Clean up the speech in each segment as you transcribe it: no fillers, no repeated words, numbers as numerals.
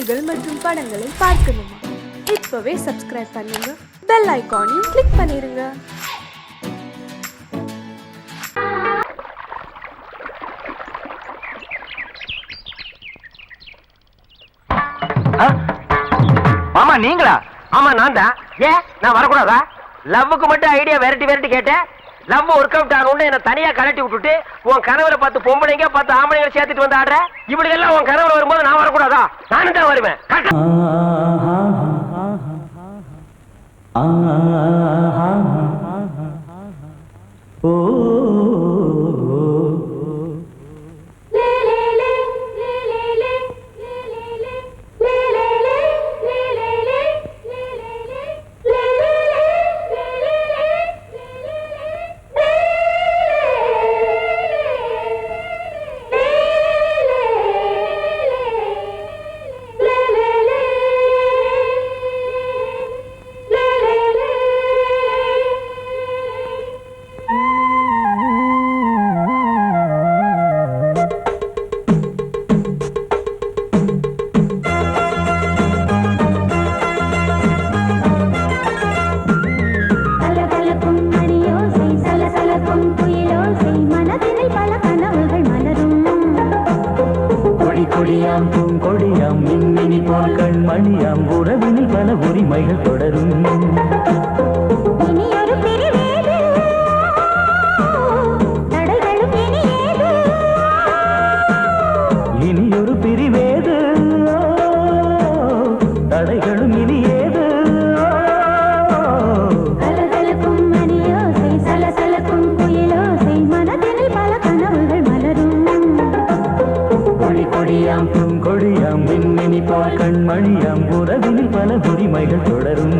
செய்திகள் மற்றும் படங்களை பார்க்கணுமா? இப்பவே சப்ஸ்கிரைப் பண்ணுங்க, பெல் ஐகானையும் கிளிக் பண்ணிருங்க. மாமா நீங்களா? ஆமா நான் தான். ஏன் நான் வரக்கூடாதா? லவ்வுக்கு மட்டும் ஐடியா வெரைட்டி கேட்டேன். லவ் ஒர்க் அவுட் ஆகணும்னு என்ன தனியா கலட்டி விட்டுட்டு உன் கணவரை பார்த்து பொம்பளைங்க பார்த்து ஆம்பளைங்களை சேர்த்துட்டு வந்து ஆடுற. இப்படி எல்லாம் உன் கணவர் வரும்போது நான் வரக்கூடாதா? நானும் தான் வருவேன். கொடியாம் பூங்கொடியாம் மின்மினி போல் கண்மணியாம் உறவினில் பல உரிமைகள் தொடரும். இனியொரு பிரிவேது தடைகளும் இனியேது. கொடியாம் பூங்கொடியாம் மின்மினி போல் கண்மணியாம் உறவினில் பல உரிமைகள் தொடரும்.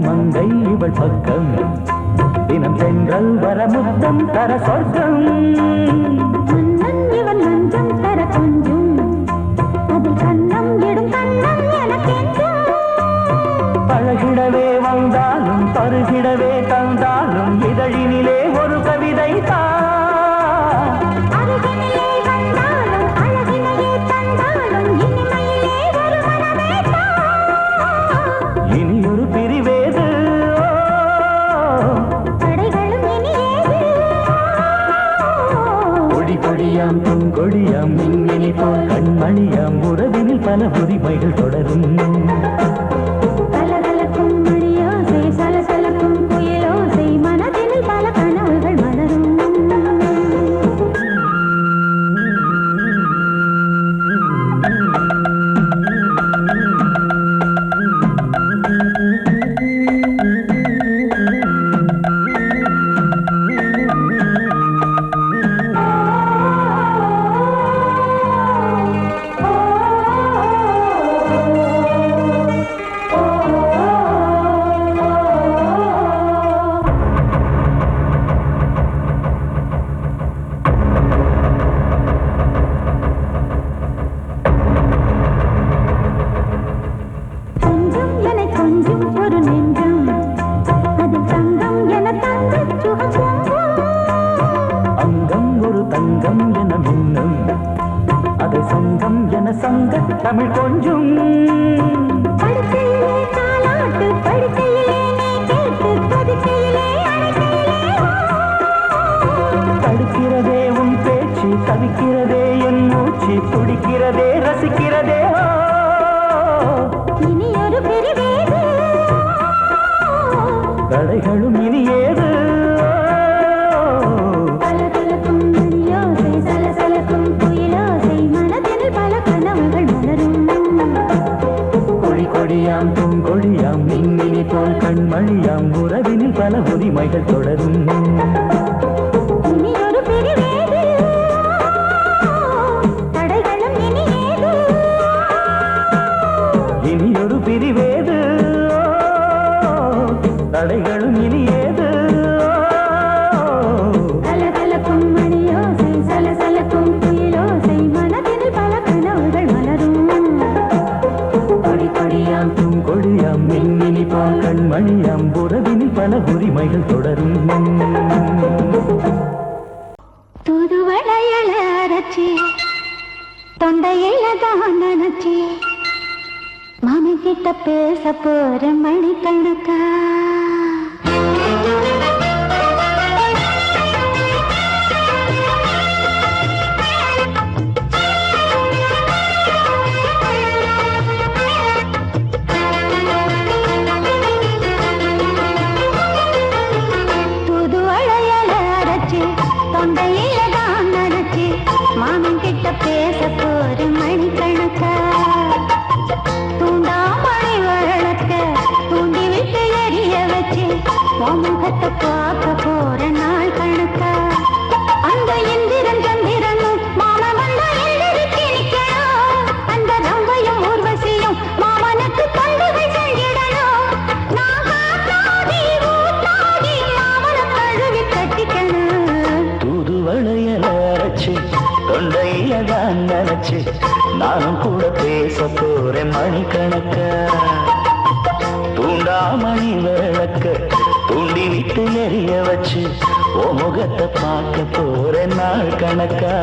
மங்கை இவள் பக்கம் தினம் சென்றல் வரமுத்தம் தர சொர்க்கம். இவன் மஞ்சம் தர கொஞ்சம் அதில் கண்ணம் இடும் கண்ணம் எனக்கென்றும். பழகிடவே வந்தாலும் பருகிடவே தந்தாலும் இதழினிலே ஒரு கவிதை தான். இனியொரு பிரிவேது கொடியாம் பூங்கொடியாம் மின்மினி போல் கண்மணியாம் உறவினில் பல உரிமைகள் தொடரும். கலகலக்கும் மணியோசை சலசலக்கும் குயிலோசை மனதினில் பல கனவுகள் மலரும். சங்கம் என சங்க தமிழ் கொஞ்சும். தடுக்கிறதே உன் பேச்சு, தவிக்கிறதே என் மூச்சு, துடிக்கிறதே ரசிக்கிறதே. இனியொரு பிரிவேது தடைகளும் இனியேது. கொடியாம் பூங்கொடியாம் மின்மினி போல் கண்மணியாம் உறவினில் பல உரிமைகள் தொடரும். இனியொரு பிரிவேது தடைகளும் இனியேது. தொண்டையில தான் நினைச்சி மாமி கிட்ட பேச போற மணிக்கணக்கா பேச போற மணிக்கணக்கா தூண்டாமணி வழக்க தூண்டி விட்டு எரிய வச்சு முகத்தை பார்க்க போற நாள் கணக்கா அந்த இந்திரன் சந்திரனும் மாமா வந்த எந்திரிச்சு நிக்கணும் அந்த ரம்பையும் ஊர்வசியும் மாமனுக்கு தொண்டுகள் செஞ்சிடணும் நான் காத்தாடி ஊத்தாடி மாமனை கழுவி கட்டிக்கணும் தூது வளையல அரைச்சு தொண்டையில தான் நினைச்சு நானும் கூட பேச போறேன் மணிக்கணக்க தூண்டாமணி விளக்க தூண்டி விட்டு எரிய வச்சு ஓ முகத்தை பார்க்க போறேன் நாள் கணக்கா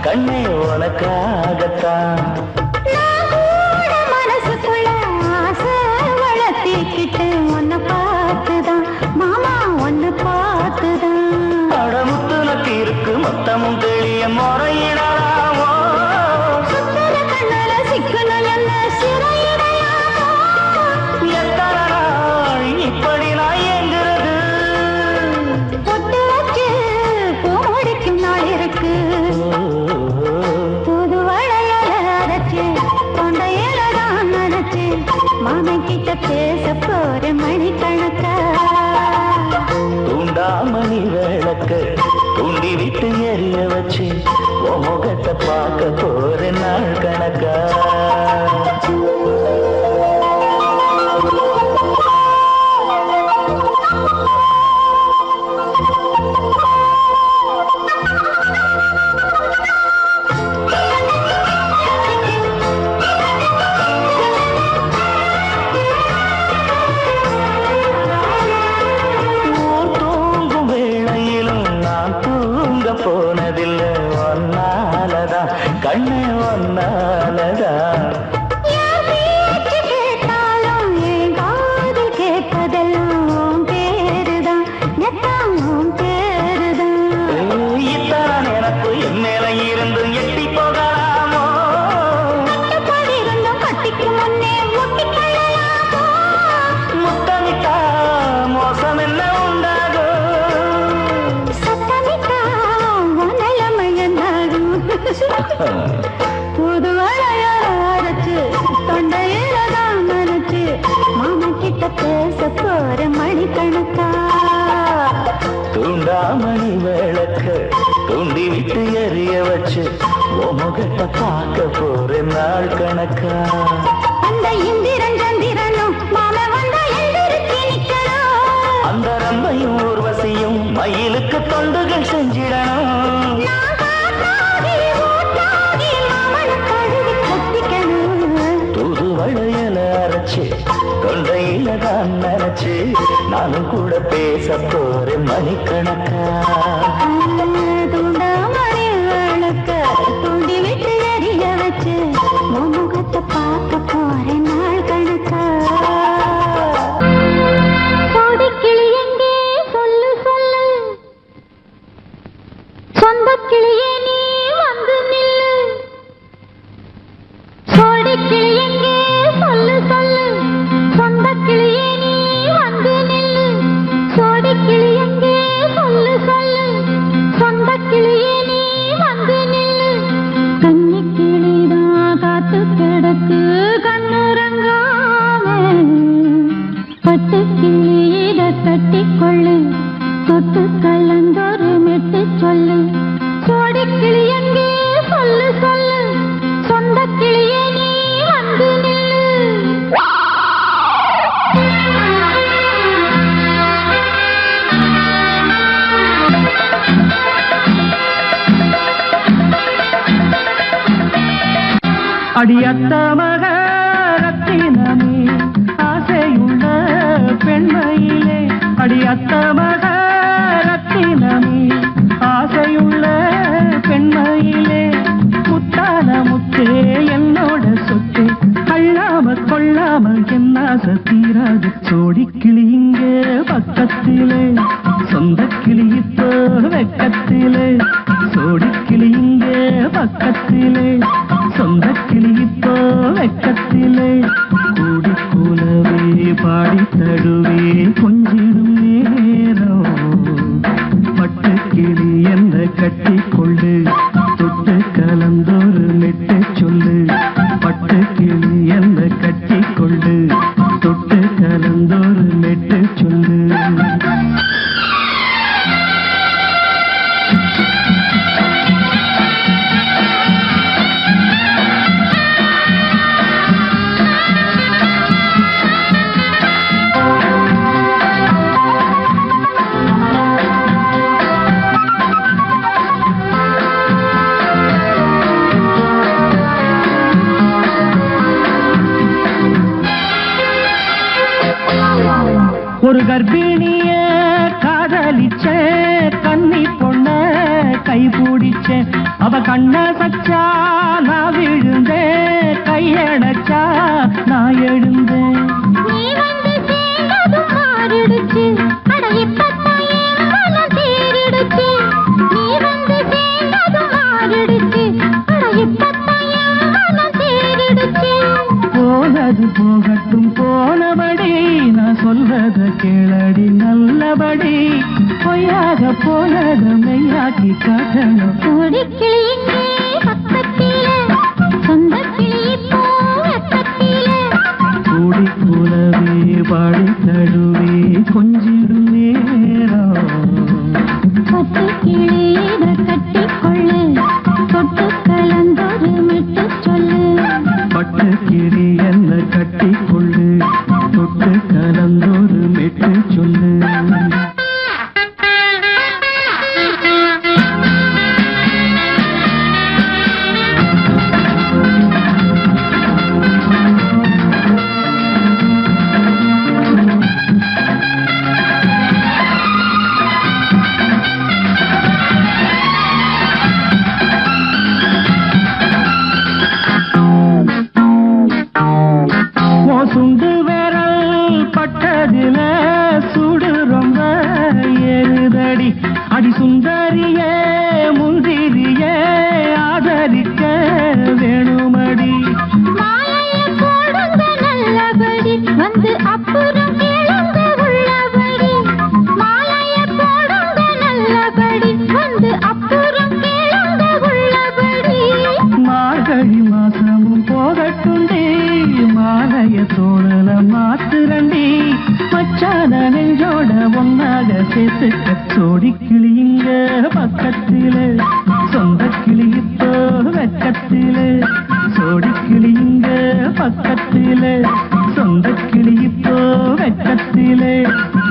கண்ணே உனக்காகத்தான் மனசுக்குள்ள ஆசை வளர்த்திக்கிட்டு உன்னை பார்த்துதான் மாமா உன்னை பார்த்துதான் அடமுத்துனக்கு இருக்கு மொத்தமும் தெளிய முறையிடலாமோ சுத்தர கண்ணல சிக்கனல் என்ன சிறையிடையாமோ எத்தனை நாள் இப்படி நான் எங்கிறது பொட்டு வச்சு பூ முடிக்கும் நாள் இருக்கு மாமன் கிட்ட பேச போற மணிக்கணக்கா தூண்டாமணி விளக்க தூண்டி விட்டு எரிய வச்சு உன் முகத்தை பார்க்க போற நாள் கணக்கா போனதில்லை ஒன்னாலதான் கண்ணு ஒன்னாலதான் கேட்டாலும் என் காது கேட்பதெல்லாம் பேருதான் நெத்தாம் பேருதான் இத்தான் எனக்கு என் மேல இருந்து எட்டி போகலாமோ இருந்தும் கட்டிக்கு முன்னே ஒட்டிக்கொள்ளலாமோ முத்தமிட்டா மோசம் என்ன புது வளையச்சு தொண்டையில தான் நினைச்சு மாமா கிட்ட பேச போற மணிக்கணக்கா தூண்டாமணி விளக்க தூண்டி விட்டு எரிய வச்சு முகத்தை பார்க்க போற நாள் கணக்கா அந்த இந்திரன் சந்திரனும் மாமா வந்த எந்திரிச்சு நிக்கணும் அந்த ரம்பையும் ஊர்வசியும் மயிலுக்கு தொண்டுகள் செஞ்சிடணும் தூது வளையல அரைச்சு தொண்டையில தான் நினைச்சு நானும் கூட பேச போறேன் மணிக்கணக்கா தூண்டாமணி விளக்க தூண்டி விட்டு எரிய வச்சு முகத்தை பார்க்க போறேன் நாள் கணக்கா கோடிக்கிளி எங்கே சொல்லு சொல்லு சொந்த கிளியே நீ வந்து நில்லு கோடிக்கிளி எங்கே சொல்லு சொல்லு சொந்த கிளியே நீ வந்து நில்லு கோடிக்கிளி எங்கே சொல்லு சொல்லு சொந்த கிளியே நீ வந்து நில்லு கன்னி கிளிதான் காத்து கிடக்கு கண்ணுறங்காம பட்டு கிளி இத கட்டிக்கொள்ளு தொட்டு கலந்தொரு மெட்டு சொல்லு கோடிக்கிளி எங்கே சொல்லு சொல்லு சொந்த கிளியே நீ வந்து நில்லு அடியத்த மக ரத்தினமே ஆசையுள்ள பெண்மையிலே அடியத்த மக ரத்தினமே ஆசையுள்ள பெண்மையிலே முத்தான முத்தே என்னோட சொத்து அள்ளாம கொள்ளாம என்ன சத்தீராது சோடி கிளி இங்கே பக்கத்திலே சொந்த கிளி இப்போ வெக்கத்திலே சோடி கிளி இங்கே பக்கத்திலே சொந்த கிளி இப்போ வெக்கத்திலே கூடி கூலவே பாடி தடுவே கொஞ்சிடும் நேரம் பட்டு கிளி என்ன கட்டி கொண்டு தொட்டு கலந்தொரு மெட்டு சொல்லு பட்டு கிளி என்ன கட்டி கொண்டு தொட்டு கலந்தொரு மெட்டு சொல்லு ஒரு கர்ப்பிணிய காதலிச்ச கன்னி பொண்ண கை பிடிச்ச அவ கண்ண சச்சா நான் விழுந்தேன் கையடைச்சா நான் எழுந்தேன் நீ வந்து சேர்ந்ததும் மாறிடுச்சு அட இப்பத்தான் என் மனம் தேறிடுச்சு நீ வந்து சேர்ந்ததும் மாறிடுச்சு அட இப்பத்தான் என் மனம் தேறிடுச்சு போனது போகட்டும் போனபடி நான் சொல்றத கேளடி நல்லபடி பொய்யாக போனது மெய்யாக்கி காட்டணும் கோடி கிளி இங்கே பக்கத்திலே சொந்த கிளி இப்போ வெக்கத்திலே கூடி கூலவே பாடி தடுவே கொஞ்சிடும் நேரம் பட்டு கிளி இதை கட்டிக்கொள்ளு தொட்டு கலந்தொரு மெட்டு சொல்லு பட்டு கிளி என்ன கட்டி கொள்ளு தொட்டு கலந்தொரு மெட்டு சொல்லு சுண்டு விரல் பட்டதில சுடு ரொம்ப ஏறுதடி அடி சுந்தரியே முந்திரியே ஆதரிக்க வேணுமடி மாலைய போடுங்க நல்லபடி வந்து அப்புறம் கேளுங்க உள்ளபடி மாலைய போடுங்க நல்லபடி வந்து அப்புறம் கேளுங்க உள்ளபடி மார்கழி மாசமும் போகட்டுண்டி மாலைய தோழல மாத்துரண்டி மச்சான நெஞ்சோட ஒன்னாக சேர்த்துக்க சோடி கிளி இங்க பக்கத்திலே சொந்த கிளி இப்போ வெக்கத்திலே சோடி கிளி இங்க பக்கத்திலே சொந்த கிளி இப்போ வெக்கத்திலே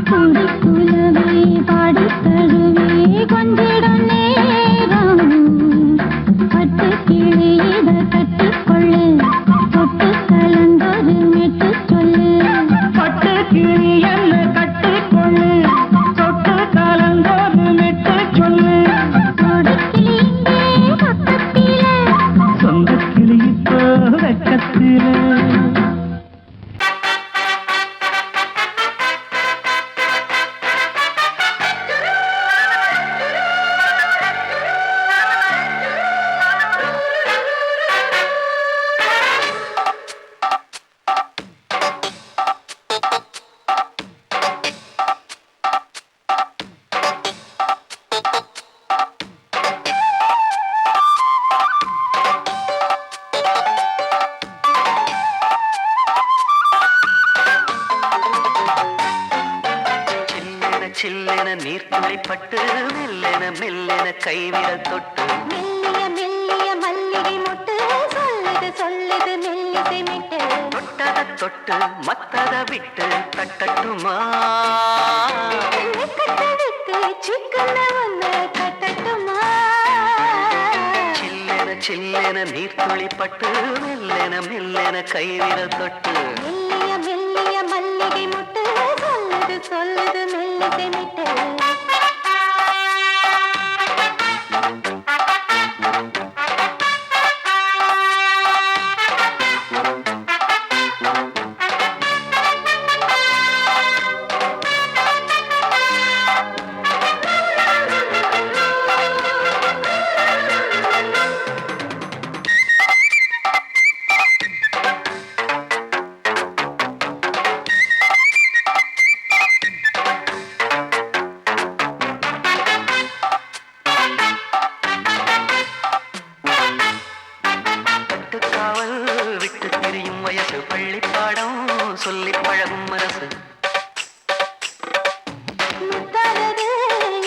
கூடி குலவே பாடி தழுவே கொஞ்சிடம் நேரம் பட்டு கிளி இதை கட்டிக்கொள்ளு தொட்டு கலந்தொரு மெட்டு சொல்லு பட்டு கிளி என்ன கட்டி கொள்ளு தொட்டு கலந்தொரு மெட்டு சொல்லு கோடி கிளி இங்கே பக்கத்திலே சொந்த கிளி இப்போ வெக்கத்திலே சில்லென நீர்த்துளிப்பட்டு மெல்லென மெல்லென கைவிரல் தொட்டு மெல்லிய மெல்லிய மல்லிகை மொட்டு சொல்லுது சொல்லுது மெல்லிசை மிட்டு தொட்டத தொட்டு மத்தத விட்டு தட்டட்டுமா வெக்கத்தை விட்டு சிக்கன ஒன்று கட்டட்டுமா சில்லென நீர்த்துளிப்பட்டு மெல்லென மெல்லென கைவிரல் தொட்டு மெல்லிய மெல்லிய மல்லிகை முட்டு சொல்லுது சொல்லுது மெல்லிசை மிட்டு சொல்லி பழகும் மனசு முத்தானது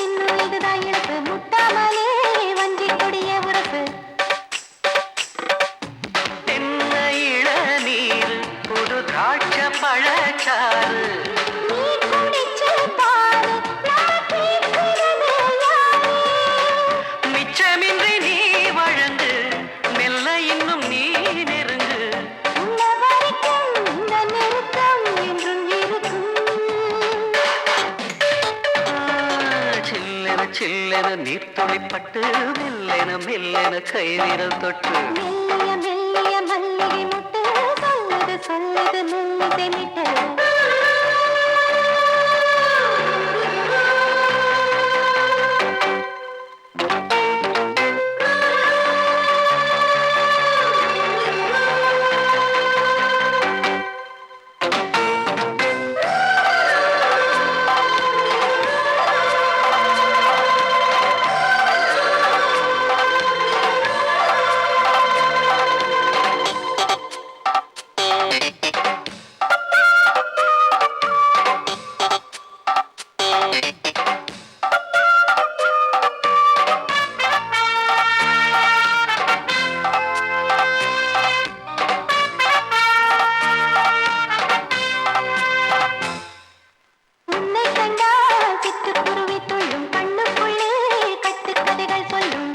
இன்னும் இதுதான் எனக்கு முட்டாமலே வஞ்சி கொடிய உரசு தென்னை இளநீர் புது திராட்ச பழச்சாறு நீ குடிச்சு பாரு நான் கேட்கிறது யாரு மிச்சமின்றி நீ வழங்கு மெல்ல இன்னும் நீ நெருங்கு உள்ள வரைக்கும் இந்த நெருக்கம் என்றும் இருக்கும் சில்லென சில்லென நீர்த்துளிப்பட்டு மெல்லென மெல்லென கைவிரல் தொட்டு மெல்லிய மெல்லிய மல்லிகை முட்டு சொல்லுது சொல்லுது மெல்லிசை மிட்டு உன்னை கண்டால் சிட்டுக்குருவி துள்ளும் கண்ணுக்குள்ளே கட்டுக்கதைகள் சொல்லும்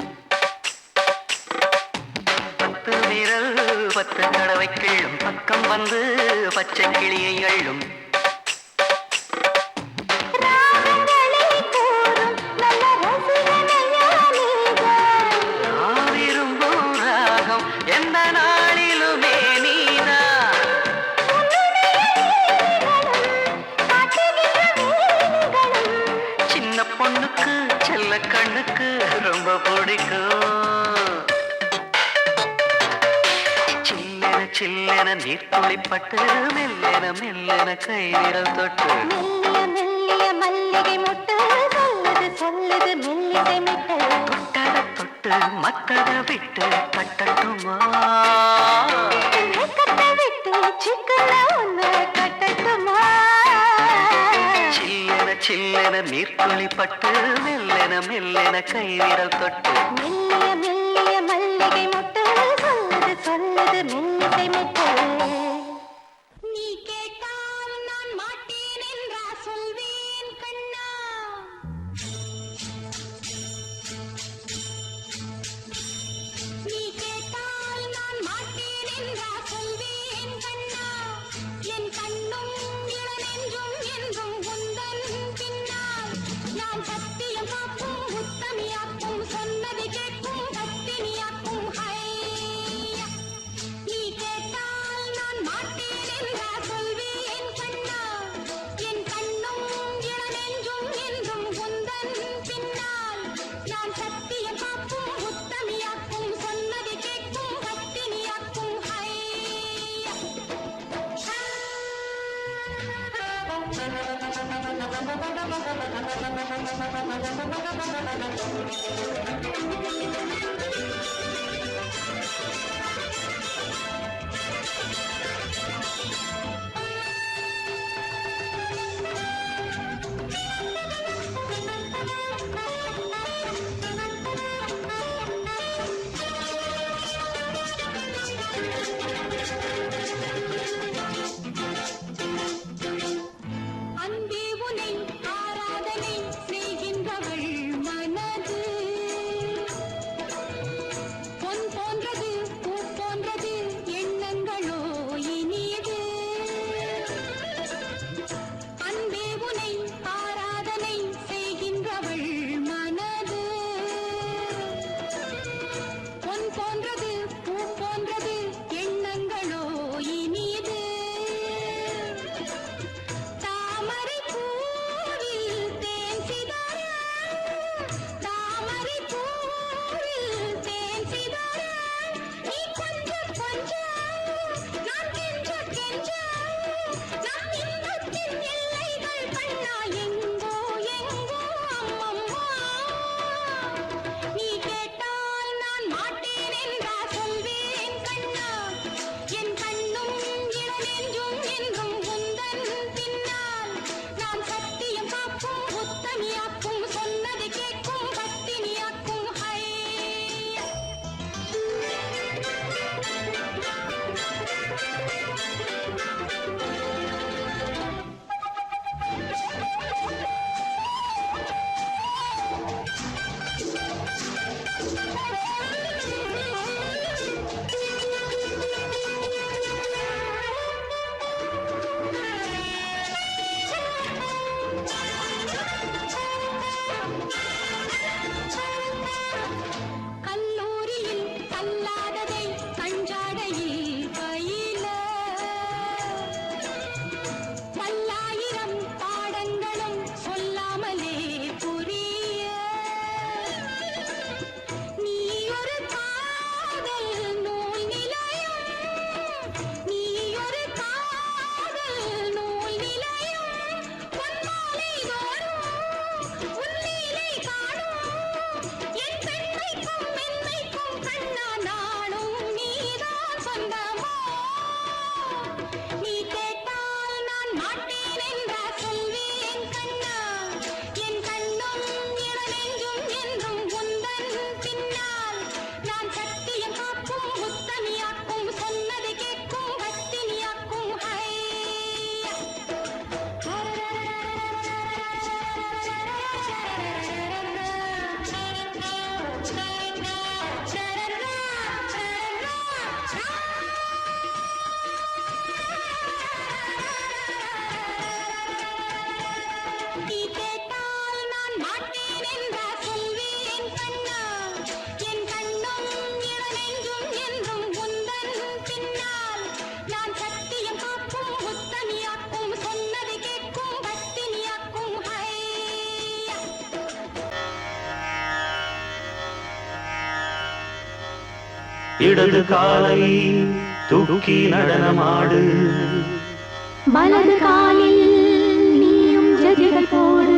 பத்து விரல் பத்து தடவை கிள்ளும் பக்கம் வந்து பச்சை கிளியை அள்ளும் ராகங்களை கூறும் நல்ல ரசிகனையா நீதான் நான் விரும்பும் ராகம் எந்த நாளிலுமே நீதான் சின்ன பொண்ணுக்கு செல்ல கண்ணுக்கு ரொம்ப பிடிக்கும் சில்லென சில்லென நீர்த்துளிப்பட்டு மெல்லென மெல்லென கைவிரல் தொட்டு மெல்லிய மெல்லிய மல்லிகை முட்டு சொல்லுது சொல்லுது மெல்லிசை மிட்டு தொட்டத தொட்டு மத்தத விட்டு கட்டட்டுமா கட்ட விட்டு சிக்கன ஒன்று கட்டட்டுமா சில்லென சில்லென நீர்த்துளிப்பட்டு மெல்லென மெல்லென கைவிரல் தொட்டு மெல்லிய மெல்லிய மல்லிகை முட்டு சொல்லுது சொல்லுது மெல்லிசை மிட்டு நீ கேட்டால் நான் மாட்டேன் என்றா சொல்வேன் கண்ணா நீ கேட்டால் நான் மாட்டேன் என்றா சொல்வேன் கண்ணா என் கண்ணும் இளநெஞ்சும் என்றும் உந்தன் பின்னால் நான் சத்தியம் காக்கும் உத்தமியாக்கும் சொன்னதை கேட்கும் பத்தினியாக்கும் ஹையா நீ கேட்டால் நான் மாட்டேன் என்றா சொல்வேன் கண்ணா என் கண்ணும் இளநெஞ்சும் என்றும் உந்தன் பின்னால் நான் சத்தியம் காக்கும் உத்தமியாக்கும் சொன்னதை கேட்கும் பத்தினியாக்கும் ஹையா அன்பே உனை ஆராதனை செய்கின்றவள் மனது இடது காலை தூக்கி நடனமாடு, வலது காலில் நீயும் ஜதிகள் போடு.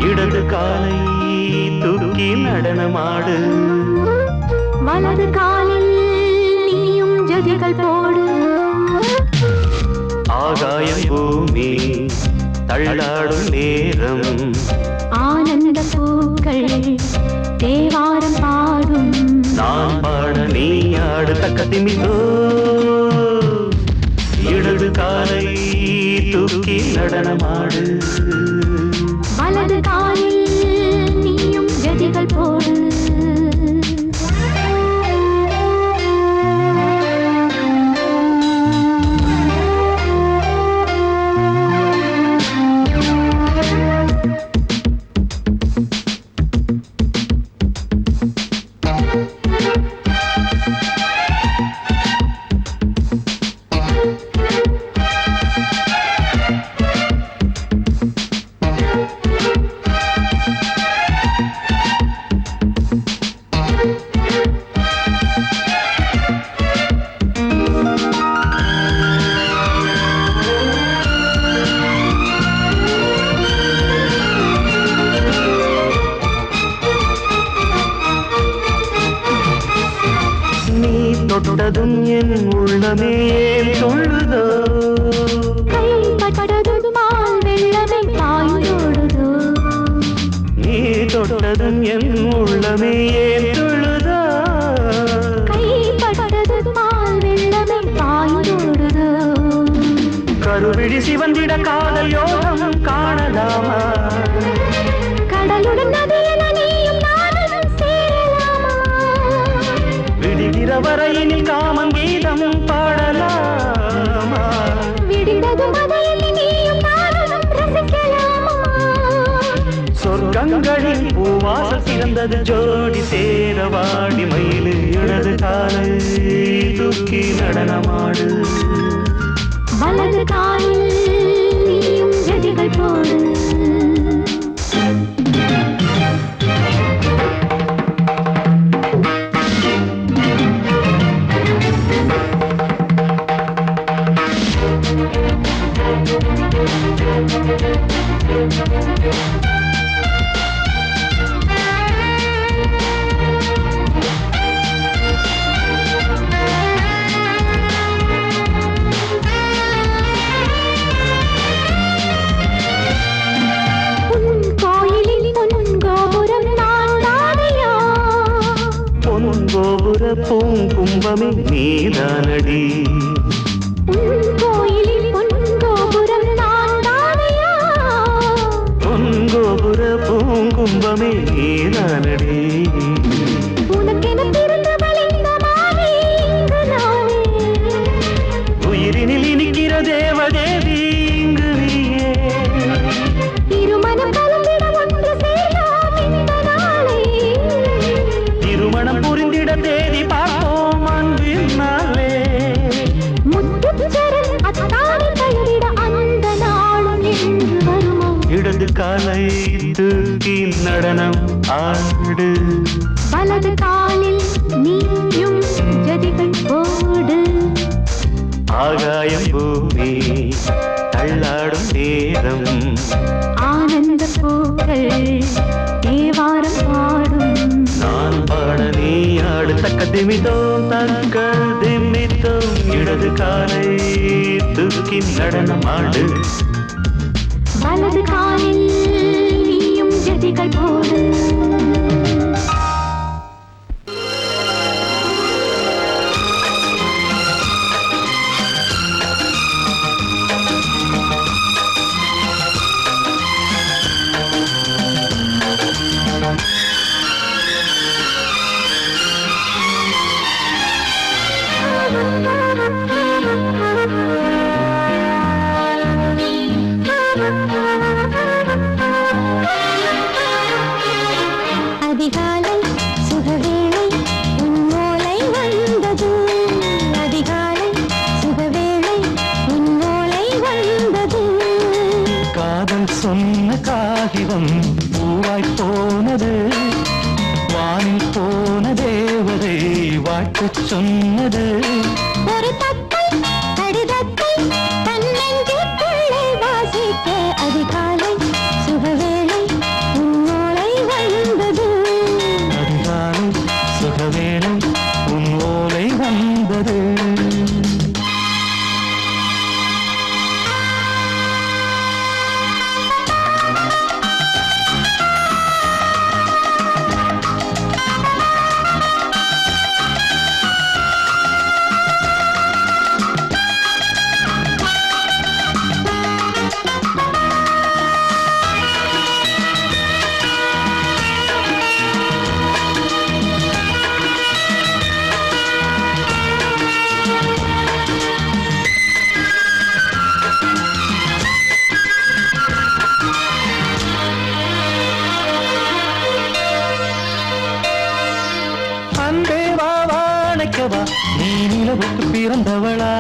இடது காலை தூக்கி நடனமாடு, வலது காலில் நீயும் ஜதிகள் போடு. ஆகாயம் பூமி தள்ளாடும் நேரம், ஆனந்த பூக்கள் தேவாரம் பாடும். நான் பாட நீ ஆடு தக்க திமிதோ. இடது காலை தூக்கி நடனமாடு, வலது காலில் நீயும் ஜதிகள் போடு. தொட்டதும் என் உள்ளமே சொல்லுதோ, கைப்பட்டதும் மால் வெள்ளமே பாய்ந்தோடுதோ. நீ தொட்டதும் என் உள்ளமே சொல்லுதோ, கைப்பட்டதும் மால் வெள்ளமே பாய்ந்தோடுதோ. கருவிழி சிவந்திட காதல் யோகம் காணலாமா, கடலுடன் நதியில நீயும் நானும் சேரலாமா. விடுகிற வரையினில் காமன் கீதம் பாடலாமா, விடிந்ததும் மதையில் நீயும் நானும் ரசிக்கலாமா. சொர்க்கங்களில் பூவாசல் சிறந்தது ஜோடி சேரவாடி மயிலு. இடது காலை தூக்கி நடனமாடு, வலது காலில் நீயும் ஜதிகள் போடு. பூங்கும்பமே நீதானடி கோயிலில் பொன்கோபுரம் நான் தானையா பொன்கோபுர பூங்கும்பமே நீதானடி உனக்கென பிறந்தவள் இந்த மாலை இங்கு நானே உயிரினில் இனிக்கிற தேவதேவி இங்கு நீயே திருமணம் கலந்திட ஒன்று சேரலாம் இந்த நாளே திருமணம் புரிந்திட தேதி பார்ப்போம் அன்பின் நாளே முத்துச்சரம் அத்தானி பெயரிட அந்த நாளும் என்று வருமா இடது காலை தூக்கி நடனம் ஆடு வலது காலில் நீயும் ஜதிகள் போடு ஆகாயம் பூமி தள்ளாடும் நேரம் ஆனந்த பூக்கள் தேவாரம் பாடும் நான் பாட நீ ஆடு தக்க திமித்தோம் தக்க திமித்தோம் இடது காலை தூக்கி நடனம் ஆடு வலது காலில் நீயும் ஜதிகள் போடு அதிகாலை சுகவேளை உன்னோலை வந்தது அதிகாலை சுகவேளை உன்னோலை வந்தது காதல் சொன்ன காகிதம் பூவாய் போனது வானில் போன தேவதை வாழ்த்துச் சொன்னது ஒரு தத்தை கடிதத்தை தன்னெஞ்சுக்குள்ளே வாசிக்க அதிகாலை சுகவேளை உன்னோலை வந்தது அதிகாலை சுகவேளை உன் ஓலை வந்தது அன்பே வா வாழைக்கவா நீ நிலவுக்கு பிறந்தவளா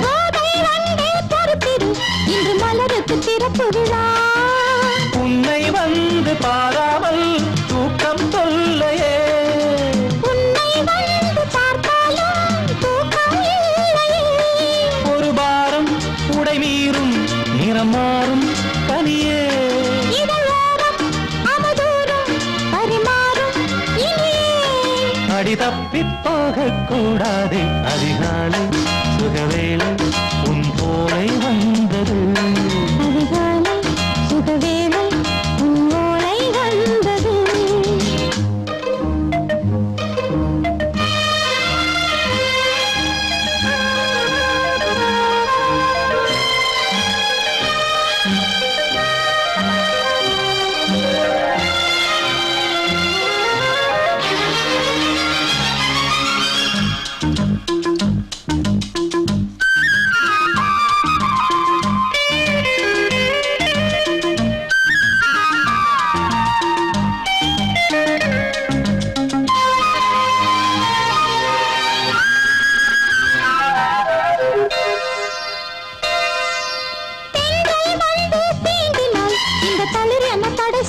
கோதை வந்தே பொறுத்திரு இன்று மலருக்கு திறப்பு விழா உன்னை வந்து பாராமல் தூக்கம் தொல்லையே உன்னை வந்து பார்த்தாலும் தூக்கம் இல்லையே ஒரு பாரம் உடை மீறும் நிறம் மாறும் பனியே இதழோரம் அமுதூரம் பரிமாறும் இனியே அடி தப்பிப் போகக் கூடாது அதிகாலை சுகவேளை உன் போலை வந்தது அதிகாலை சுகவேளை உன்னோலை வந்தது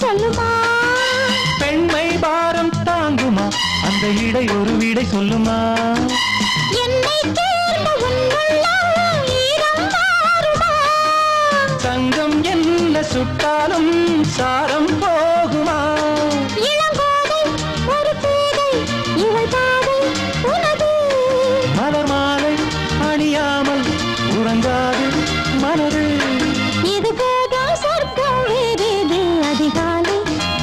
சொல்லுமா பெண்மை பாரம் தாங்குமா அந்த இடை ஒரு விடை சொல்லுமா என்னை தேர்ந்த உன்னுள்ளம் ஈரம் மாறுமா தங்கம் என்ன சுட்டாலும் சாரம் போகுமா இளங்கோதை ஒரு பேதை இவள் பாதை உனது மலர் மாலை அணியாமல் உறங்காது மனது இது போதும் சொர்க்கம் வேறேது அதிகாலை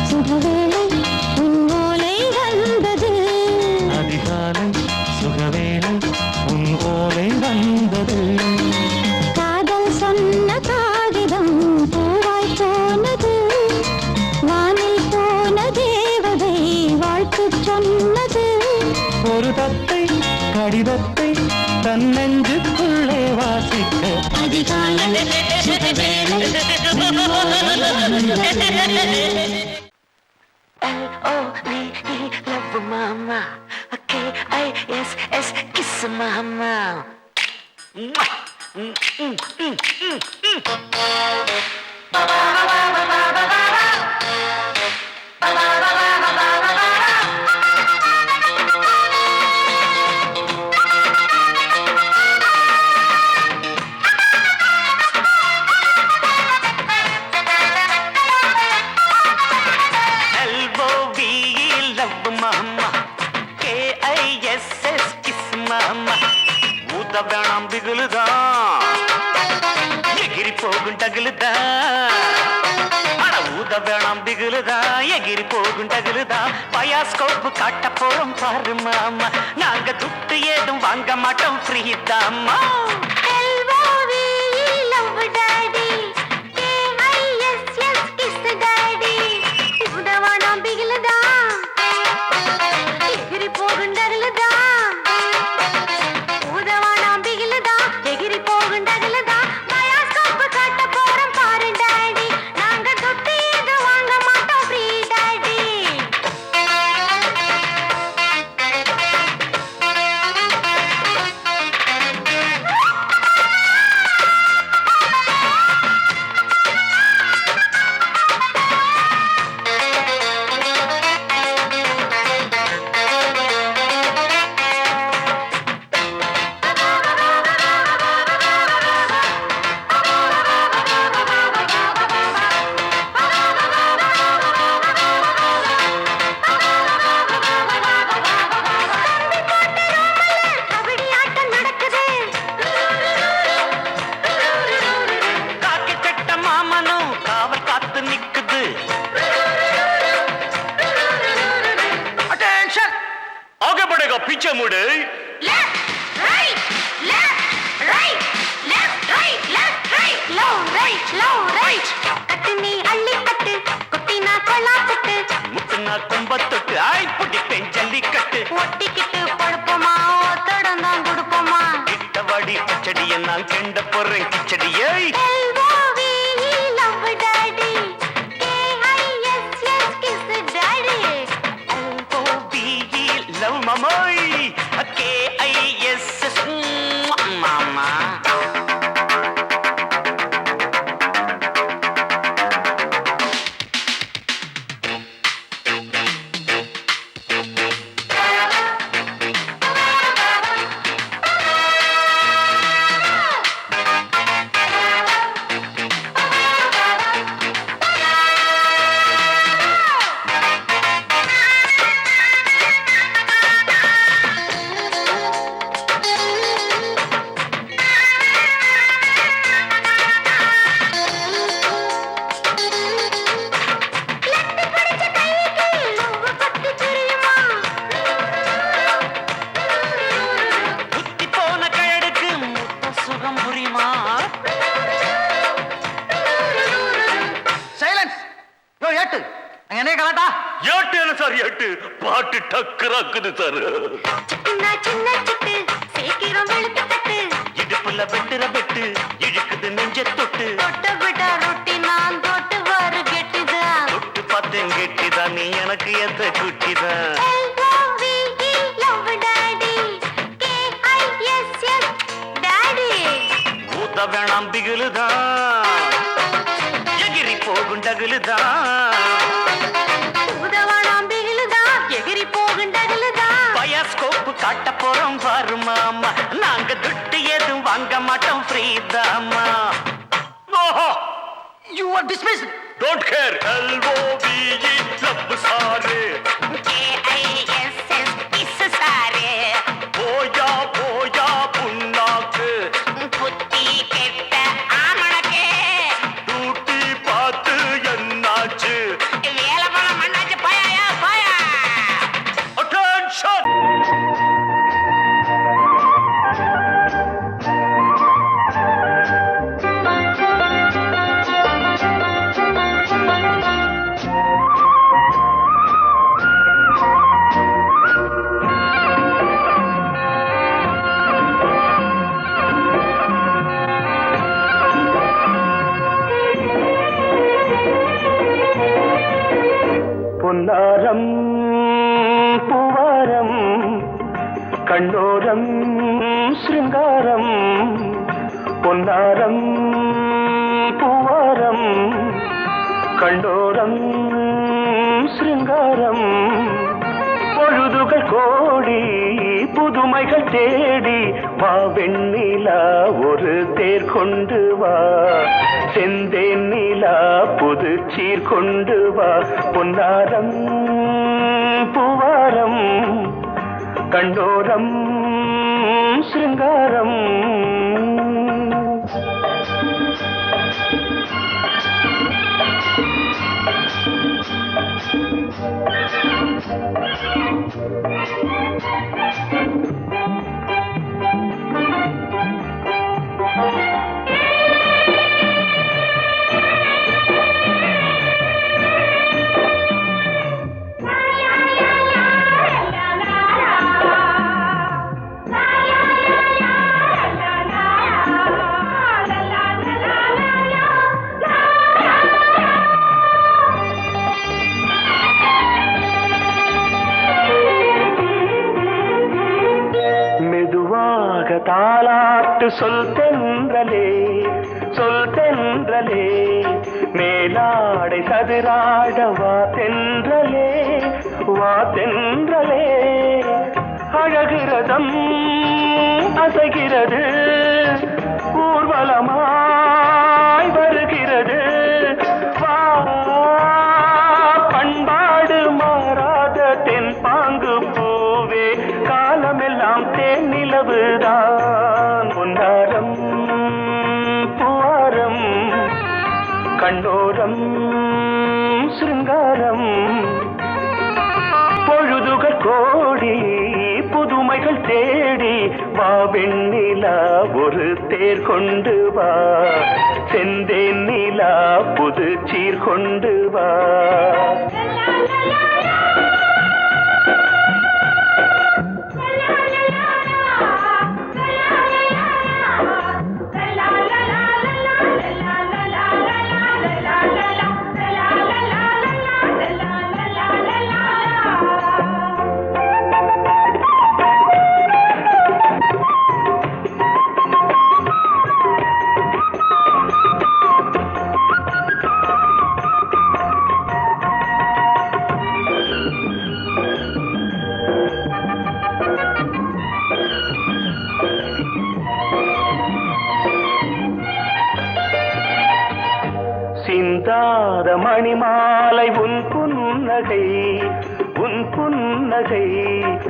சுகவேளை உன்னோலை வந்தது அதிகாலை Love mama, K-I-S-S, kiss mama. வேணாம் பிகுலுதா எகிரி போகும் டகுலுதா அட ஊத வேணாம் பிகுலுதா எகிரி போகும் டகுலுதா பயாஸ்கோப்பு காட்ட போறோம் பாரு மாமா நாங்க துட்டு ஏதும் வாங்க மாட்டோம் ஃப்ரீ தாமா पीछे मुड़े लेफ्ट राइट लो राइट कटनी अल्ली कट कुटीना कोला कट मुटना कुंबत्तट आई पुडी पेंजली कट ओट्टी किट पड़पमा ओतडंदा दुडपमा किट्टवाडी पचडिय नान केंड पोरें किचडिय एलओवी लव डैडी KISS किस डैडी एलओवी लव ममोई KISS मामा பாட்டு டக்கராக்குது சார் சின்ன சின்ன சிட்டு சீக்கிரம் வெளுத்து தட்டு இடுப்புல வெட்டுற வெட்டு இழுக்குது நெஞ்ச தொட்டு தொட்ட விட ரொட்டி நான் தொட்டு வரு கெட்டிதான் தொட்டு பார்த்தேன் கெட்டிதான் நீ எனக்கு எந்த குட்டிதான் லவ் டாடி KISS டாடி ஊத்த வேணாம் பிகுலுதான் எகிரி போகும் டகுலுதான் பயாஸ்கோப்பு காட்ட போறோம் பாரு மாமா நாங்க துட்டு ஏதும் வாங்க மாட்டோம் free Dhama You are dismissed. Don't care. LOVE love சாரே KISS கிஸ் சாரே போயா போயா புண்ணாக்கு புத்தி கெட்ட ஆமணக்கே டூட்டி பார்த்து என்னாச்சு வேலை பண்ண மண்ணாச்சு பாயா பாயா Attention! பொன்னாரம் பூவாரம் கண்ணோரம் சிருங்காரம் பொன்னாரம் பூவாரம் கண்டோரம் சிருங்காரம் பொழுதுகள் கோடி புதுமைகள் தேடி வா வெண்ணிலா ஒரு தேர் கொண்டு வா செந்தேன் நிலா புது சீர் கொண்டு வா பொன்னாரம் பூவாரம் கண்டோரம் சிருங்காரம் தாலாட்டு சொல் தென்றலே சொல் தென்றலே மேலாடை சதுராட வா தென்றலே வா தென்றலே அழகிறதம் அசைகிறது ஊர்வலமாய் வருகிறது வா பண்பாடு மாறாத தென் பாங்கு பூவே காலமெல்லாம் தேன் நிலவுதான் பொன்னாரம் பூவாரம் கண்டோரம் சிருங்காரம் பொழுதுகள் கோடி புதுமைகள் தேடி வா வெண்ணிலா ஒரு தேர் கொண்டு வா செந்தேன் நிலா புது சீர் கொண்டு வா சிந்தாத மணிமாலை உன் புன்னகை உன் புன்னகை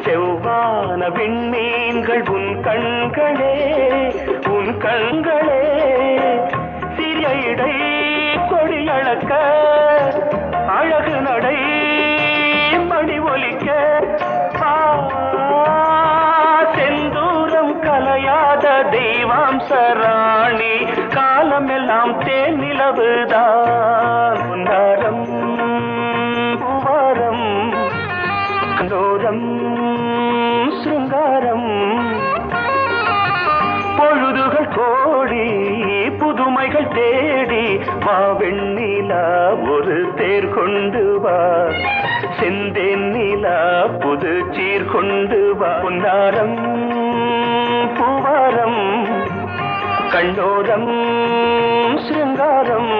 செவ்வான விண்மீன்கள் உன் கண்களே உன் கண்களே சிறிய இடை கொடியளக்க அழகு நடை மணி ஒலிக்க செந்தூரம் கலையாத தெய்வாம்சராணி காலமெல்லாம் தேன் நிலவுதான் பொன்னாரம் பூவாரம் கண்டோரம் சிருங்காரம் பொழுதுகள் கோடி புதுமைகள் தேடி வா வெண்ணிலா ஒரு தேர் கொண்டு வா செந்தேன் நிலா புது சீர் கொண்டு வா பொன்னாரம் பூவாரம் கண்டோரம் சிருங்காரம்